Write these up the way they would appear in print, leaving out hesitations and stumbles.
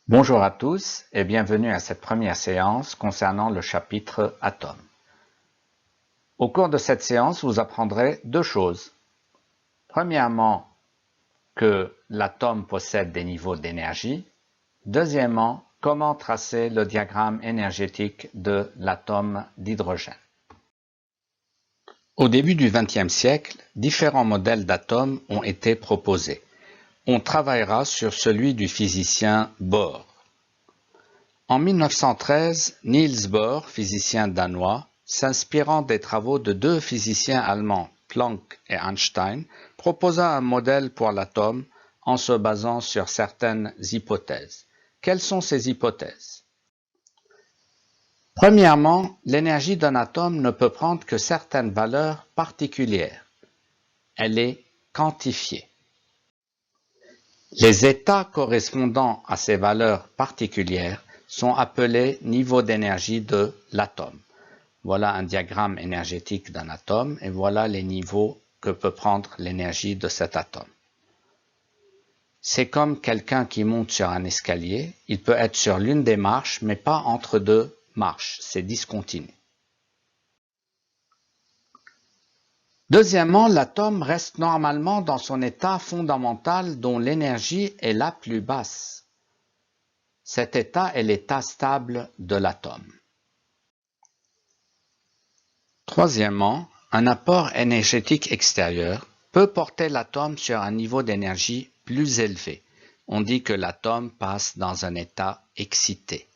Bonjour à tous et bienvenue à cette première séance concernant le chapitre Atomes. Au cours de cette séance, vous apprendrez deux choses. Premièrement, que l'atome possède des niveaux d'énergie. Deuxièmement, comment tracer le diagramme énergétique de l'atome d'hydrogène. Au début du XXe siècle, différents modèles d'atomes ont été proposés. On travaillera sur celui du physicien Bohr. En 1913, Niels Bohr, physicien danois, s'inspirant des travaux de deux physiciens allemands, Planck et Einstein, proposa un modèle pour l'atome en se basant sur certaines hypothèses. Quelles sont ces hypothèses? Premièrement, l'énergie d'un atome ne peut prendre que certaines valeurs particulières. Elle est quantifiée. Les états correspondant à ces valeurs particulières sont appelés niveaux d'énergie de l'atome. Voilà un diagramme énergétique d'un atome et voilà les niveaux que peut prendre l'énergie de cet atome. C'est comme quelqu'un qui monte sur un escalier, il peut être sur l'une des marches mais pas entre deux marches, c'est discontinu. Deuxièmement, l'atome reste normalement dans son état fondamental dont l'énergie est la plus basse. Cet état est l'état stable de l'atome. Troisièmement, un apport énergétique extérieur peut porter l'atome sur un niveau d'énergie plus élevé. On dit que l'atome passe dans un état excité.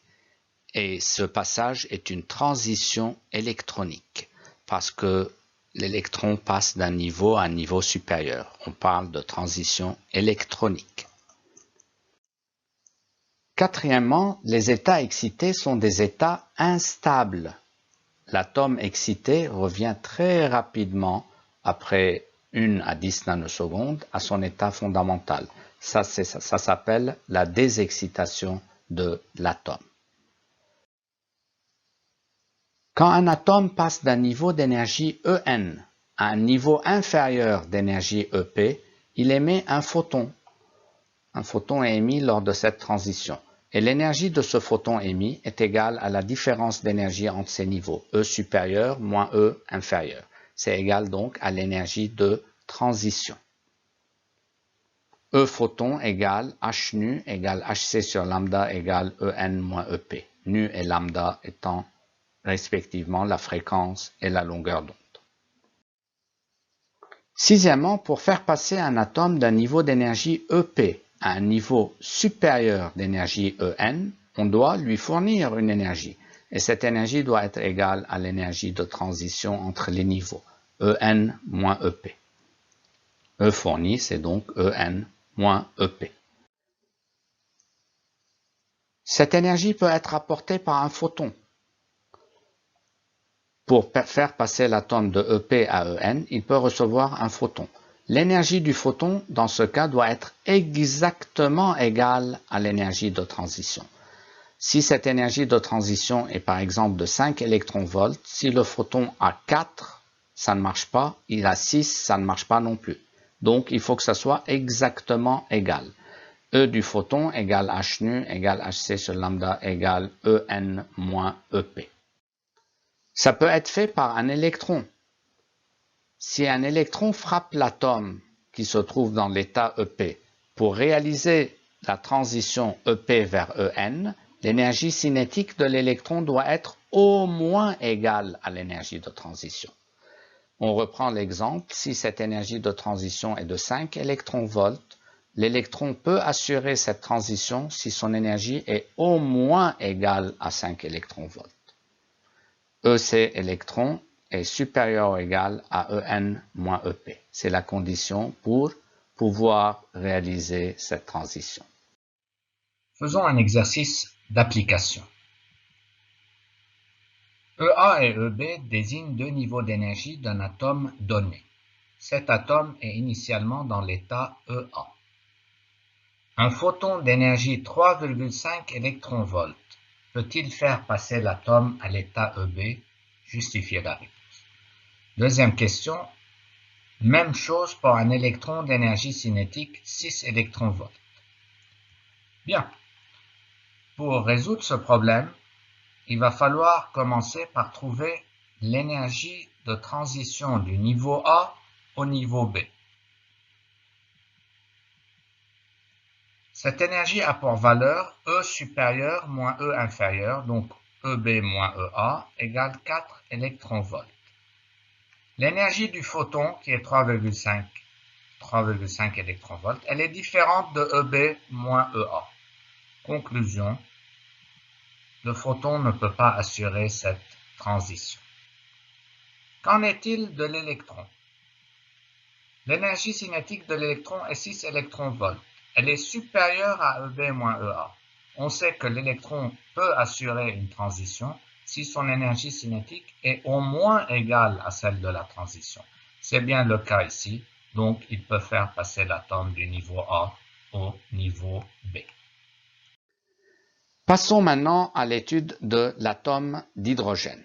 Et ce passage est une transition électronique parce que l'électron passe d'un niveau à un niveau supérieur. On parle de transition électronique. Quatrièmement, les états excités sont des états instables. L'atome excité revient très rapidement, après 1 à 10 nanosecondes, à son état fondamental. Ça s'appelle la désexcitation de l'atome. Quand un atome passe d'un niveau d'énergie En à un niveau inférieur d'énergie Ep, il émet un photon. Un photon est émis lors de cette transition. Et l'énergie de ce photon émis est égale à la différence d'énergie entre ces niveaux, E supérieur moins E inférieur. C'est égal donc à l'énergie de transition. E photon égale H nu égale Hc sur lambda égale En moins Ep. Nu et lambda étant respectivement la fréquence et la longueur d'onde. Sixièmement, pour faire passer un atome d'un niveau d'énergie Ep à un niveau supérieur d'énergie En, on doit lui fournir une énergie. Et cette énergie doit être égale à l'énergie de transition entre les niveaux, En moins Ep. E fourni, c'est donc En moins Ep. Cette énergie peut être apportée par un photon. Pour faire passer l'atome de Ep à En, il peut recevoir un photon. L'énergie du photon, dans ce cas, doit être exactement égale à l'énergie de transition. Si cette énergie de transition est par exemple de 5 électronvolts, si le photon a 4, ça ne marche pas, il a 6, ça ne marche pas non plus. Donc il faut que ça soit exactement égal. E du photon égale H nu égale Hc sur lambda égale En moins Ep. Ça peut être fait par un électron. Si un électron frappe l'atome qui se trouve dans l'état Ep, pour réaliser la transition Ep vers En, l'énergie cinétique de l'électron doit être au moins égale à l'énergie de transition. On reprend l'exemple, si cette énergie de transition est de 5 électronvolts, l'électron peut assurer cette transition si son énergie est au moins égale à 5 électronvolts. EC électron est supérieur ou égal à En moins Ep. C'est la condition pour pouvoir réaliser cette transition. Faisons un exercice d'application. EA et EB désignent deux niveaux d'énergie d'un atome donné. Cet atome est initialement dans l'état EA. Un photon d'énergie 3,5 électronvolts peut-il faire passer l'atome à l'état EB? Justifiez la réponse. Deuxième question. Même chose pour un électron d'énergie cinétique 6 électronvolts. Bien. Pour résoudre ce problème, il va falloir commencer par trouver l'énergie de transition du niveau A au niveau B. Cette énergie a pour valeur E supérieur moins E inférieur, donc EB moins EA égale 4 électronvolts. L'énergie du photon, qui est 3,5 électronvolts, elle est différente de EB moins EA. Conclusion, le photon ne peut pas assurer cette transition. Qu'en est-il de l'électron? L'énergie cinétique de l'électron est 6 électronvolts. Elle est supérieure à EB moins EA. On sait que l'électron peut assurer une transition si son énergie cinétique est au moins égale à celle de la transition. C'est bien le cas ici, donc il peut faire passer l'atome du niveau A au niveau B. Passons maintenant à l'étude de l'atome d'hydrogène.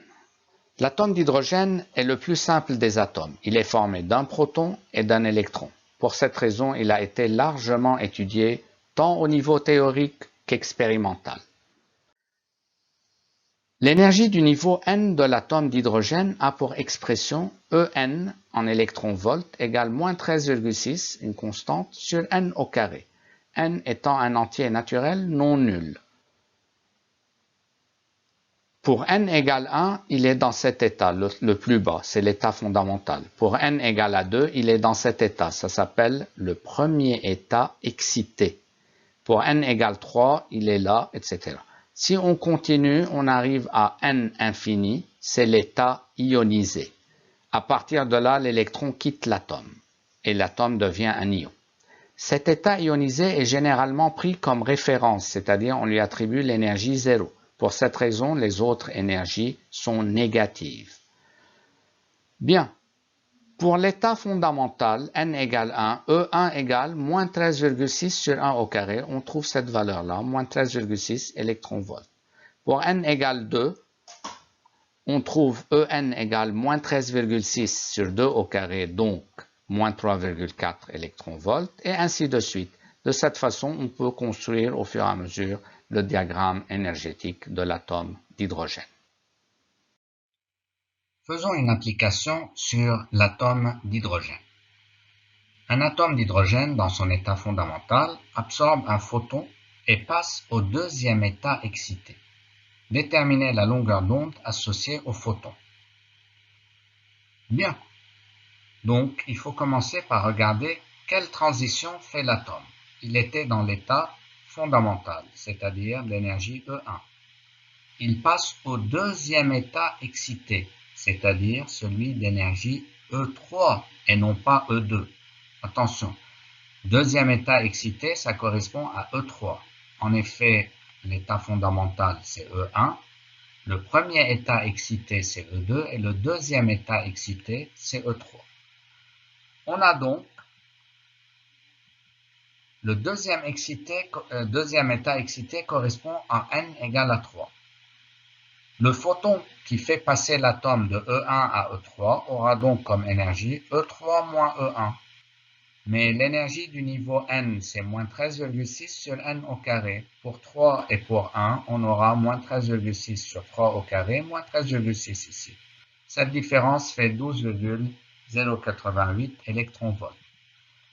L'atome d'hydrogène est le plus simple des atomes. Il est formé d'un proton et d'un électron. Pour cette raison, il a été largement étudié tant au niveau théorique qu'expérimental. L'énergie du niveau n de l'atome d'hydrogène a pour expression En en électronvolts égale moins 13,6, une constante, sur n au carré, n étant un entier naturel non nul. Pour n égale 1, il est dans cet état, le plus bas, c'est l'état fondamental. Pour n égale à 2, il est dans cet état, ça s'appelle le premier état excité. Pour n égale 3, il est là, etc. Si on continue, on arrive à n infini, c'est l'état ionisé. À partir de là, l'électron quitte l'atome et l'atome devient un ion. Cet état ionisé est généralement pris comme référence, c'est-à-dire on lui attribue l'énergie 0. Pour cette raison, les autres énergies sont négatives. Bien. Pour l'état fondamental, n égale 1, E1 égale moins 13,6 sur 1 au carré. On trouve cette valeur-là, moins 13,6 électronvolts. Pour n égale 2, on trouve En égale moins 13,6 sur 2 au carré, donc moins 3,4 électronvolts, et ainsi de suite. De cette façon, on peut construire au fur et à mesure le diagramme énergétique de l'atome d'hydrogène. Faisons une application sur l'atome d'hydrogène. Un atome d'hydrogène, dans son état fondamental, absorbe un photon et passe au deuxième état excité. Déterminer la longueur d'onde associée au photon. Bien. Donc, il faut commencer par regarder quelle transition fait l'atome. Il était dans l'état fondamental, c'est-à-dire l'énergie E1. Il passe au deuxième état excité, c'est-à-dire celui d'énergie E3 et non pas E2. Attention, deuxième état excité, ça correspond à E3. En effet, l'état fondamental, c'est E1. Le premier état excité, c'est E2 et le deuxième état excité, c'est E3. On a donc le deuxième état excité correspond à n égale à 3. Le photon qui fait passer l'atome de E1 à E3 aura donc comme énergie E3 moins E1. Mais l'énergie du niveau n, c'est moins 13,6 sur n au carré. Pour 3 et pour 1, on aura moins 13,6 sur 3 au carré, moins 13,6 ici. Cette différence fait 12,088 électronvolts.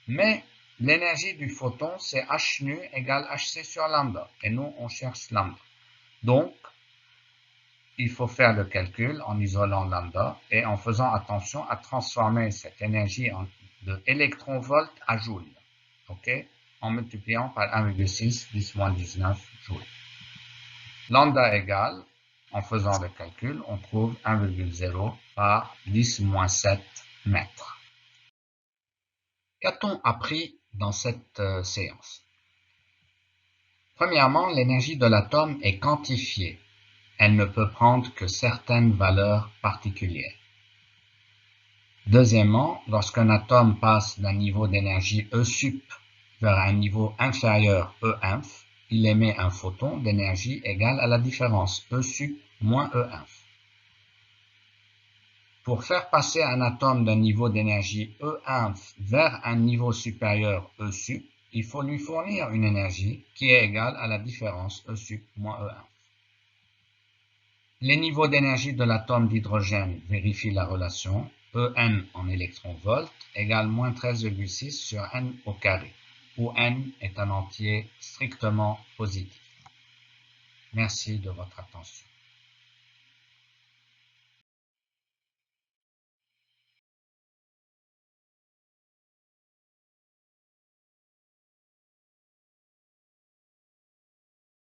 Mais l'énergie du photon, c'est h nu égale hc sur lambda. Et nous, on cherche lambda. Donc, il faut faire le calcul en isolant lambda et en faisant attention à transformer cette énergie de électronvolts à joules. Okay? En multipliant par 1,6 10-19 joules. Lambda égale, en faisant le calcul, on trouve 1,0 par 10-7 mètres. Qu'a-t-on appris dans cette séance? Premièrement, l'énergie de l'atome est quantifiée. Elle ne peut prendre que certaines valeurs particulières. Deuxièmement, lorsqu'un atome passe d'un niveau d'énergie E sup vers un niveau inférieur E inf, il émet un photon d'énergie égale à la différence E sup moins E inf. Pour faire passer un atome d'un niveau d'énergie E inf vers un niveau supérieur E sup, il faut lui fournir une énergie qui est égale à la différence E sup moins E1. Les niveaux d'énergie de l'atome d'hydrogène vérifient la relation En en électronvolts égale moins 13,6 sur n au carré, où n est un entier strictement positif. Merci de votre attention.